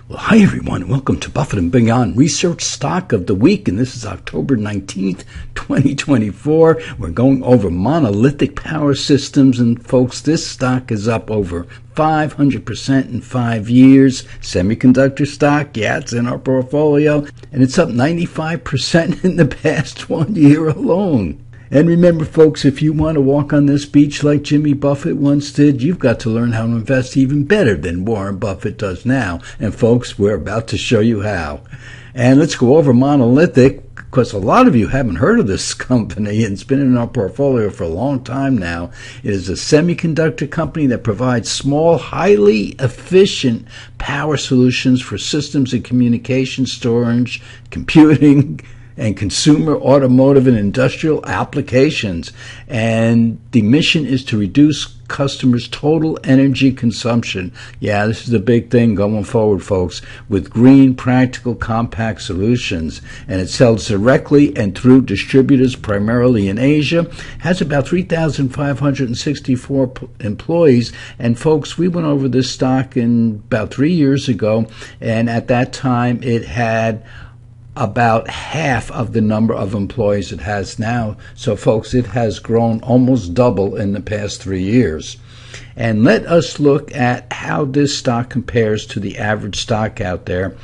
Well, hi everyone, welcome to Buffett and Beyond Research Stock of the Week, and this is October 19th, 2024. We're going over Monolithic Power Systems, and folks, this stock is up over 500% in 5 years. Semiconductor stock, yeah, it's in our portfolio, and it's up 95% in the past 1 year alone. And remember, folks, if you want to walk on this beach like Jimmy Buffett once did, you've got to learn how to invest even better than Warren Buffett does now. And, folks, we're about to show you how. And let's go over Monolithic, because a lot of you haven't heard of this company, and it's been in our portfolio for a long time now. It is a semiconductor company that provides small, highly efficient power solutions for systems and communication storage, computing, and consumer, automotive, and industrial applications. And the mission is to reduce customers' total energy consumption. Yeah, this is a big thing going forward, folks, with green, practical, compact solutions. And it sells directly and through distributors primarily in Asia. Has about 3,564 employees. And folks, we went over this stock about 3 years ago, and at that time it had about half of the number of employees it has now. So, folks, it has grown almost double in the past 3 years. And let us look at how this stock compares to the average stock out there.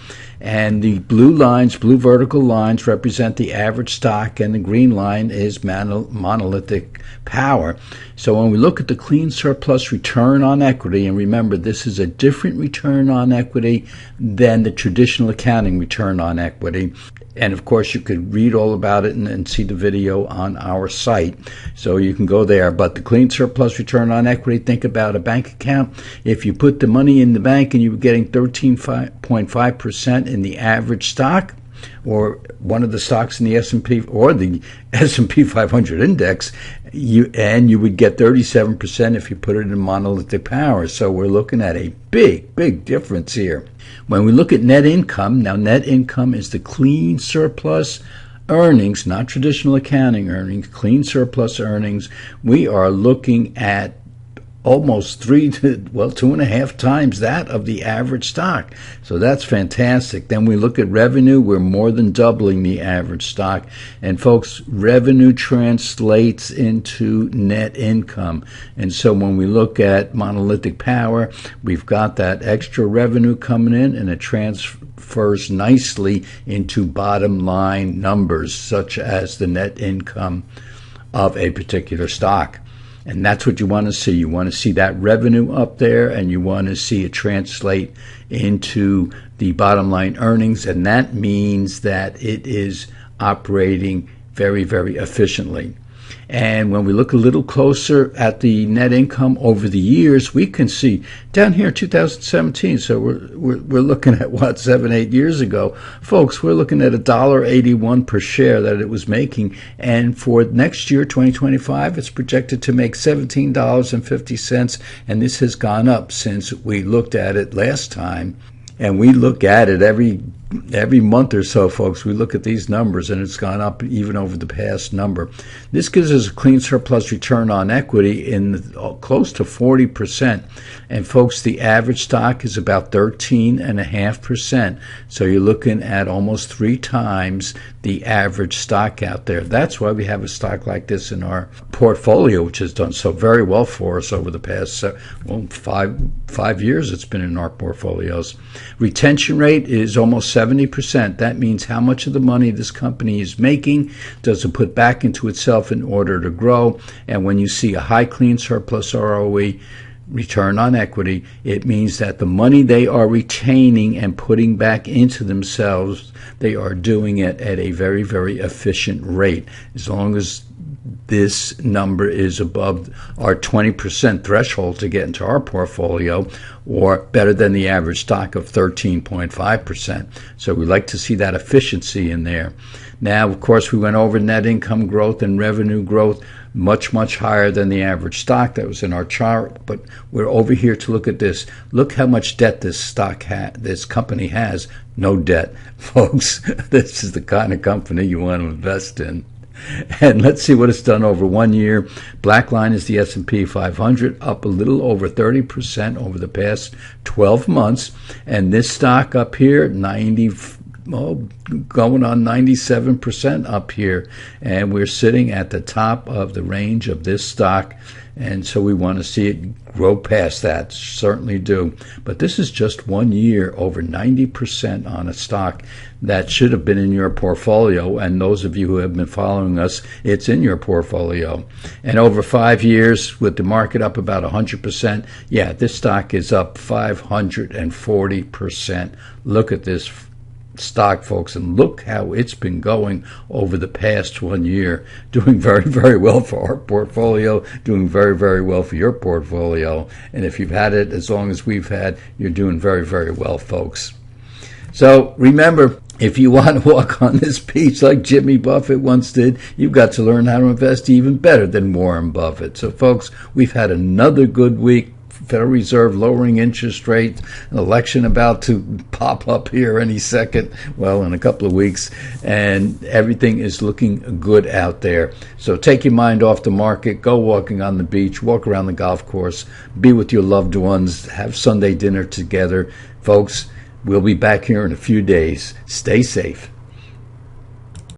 And the blue lines, blue vertical lines, represent the average stock, and the green line is Monolithic Power. So when we look at the clean surplus return on equity, and remember, this is a different return on equity than the traditional accounting return on equity. And, of course, you could read all about it and see the video on our site. So you can go there. But the clean surplus return on equity, think about a bank account. If you put the money in the bank and you were getting 13.5% in the average stock, or one of the stocks in the S&P or the S&P 500 index, you would get 37% if you put it in Monolithic Power. So we're looking at a big difference here. When we look at net income, now net income is the clean surplus earnings, not traditional accounting earnings, clean surplus earnings. We are looking at almost 2.5 times that of the average stock. So that's fantastic. Then we look at revenue. We're more than doubling the average stock. And folks, revenue translates into net income. And so when we look at Monolithic Power, we've got that extra revenue coming in, and it transfers nicely into bottom line numbers, such as the net income of a particular stock. And that's what you want to see. You want to see that revenue up there, and you want to see it translate into the bottom line earnings. And that means that it is operating very efficiently. And when we look a little closer at the net income over the years, we can see down here 2017. So we're looking at 7-8 years ago, folks. We're looking at $1.81 per share that it was making, and for next year, 2025, it's projected to make $17.50, and this has gone up since we looked at it last time. And we look at it every month or so, folks. We look at these numbers, and it's gone up even over the past number. This gives us a clean surplus return on equity in close to 40%. And, folks, the average stock is about 13.5%. So you're looking at almost 3 times the average stock out there. That's why we have a stock like this in our portfolio, which has done so very well for us over the past 5 years. It's been in our portfolios. Retention rate is almost 70%. That means how much of the money this company is making does it put back into itself in order to grow. And when you see a high clean surplus ROE, return on equity, it means that the money they are retaining and putting back into themselves, they are doing it at a very efficient rate. As long as this number is above our 20% threshold to get into our portfolio, or better than the average stock of 13.5%. So we like to see that efficiency in there. Now, of course, we went over net income growth and revenue growth, much higher than the average stock that was in our chart. But we're over here to look at this. Look how much debt this company has. No debt, folks. This is the kind of company you want to invest in. And let's see what it's done over 1 year. Black line is the S&P 500, up a little over 30% over the past 12 months. And this stock up here, going on 97% up here. And we're sitting at the top of the range of this stock. And so we want to see it grow past that, certainly do. But this is just 1 year, over 90% on a stock that should have been in your portfolio. And those of you who have been following us, it's in your portfolio. And over 5 years, with the market up about 100%, yeah, this stock is up 540%. Look at this stock, folks, and look how it's been going over the past 1 year, doing very, very well for our portfolio, doing very, very well for your portfolio. And if you've had it as long as we've had, you're doing very, very well, folks. So remember, if you want to walk on this beach like Jimmy Buffett once did, you've got to learn how to invest even better than Warren Buffett. So, folks, we've had another good week. Federal Reserve lowering interest rates, an election about to pop up here any second, well, in a couple of weeks, and everything is looking good out there. So take your mind off the market, go walking on the beach, walk around the golf course, be with your loved ones, have Sunday dinner together. Folks, we'll be back here in a few days. Stay safe.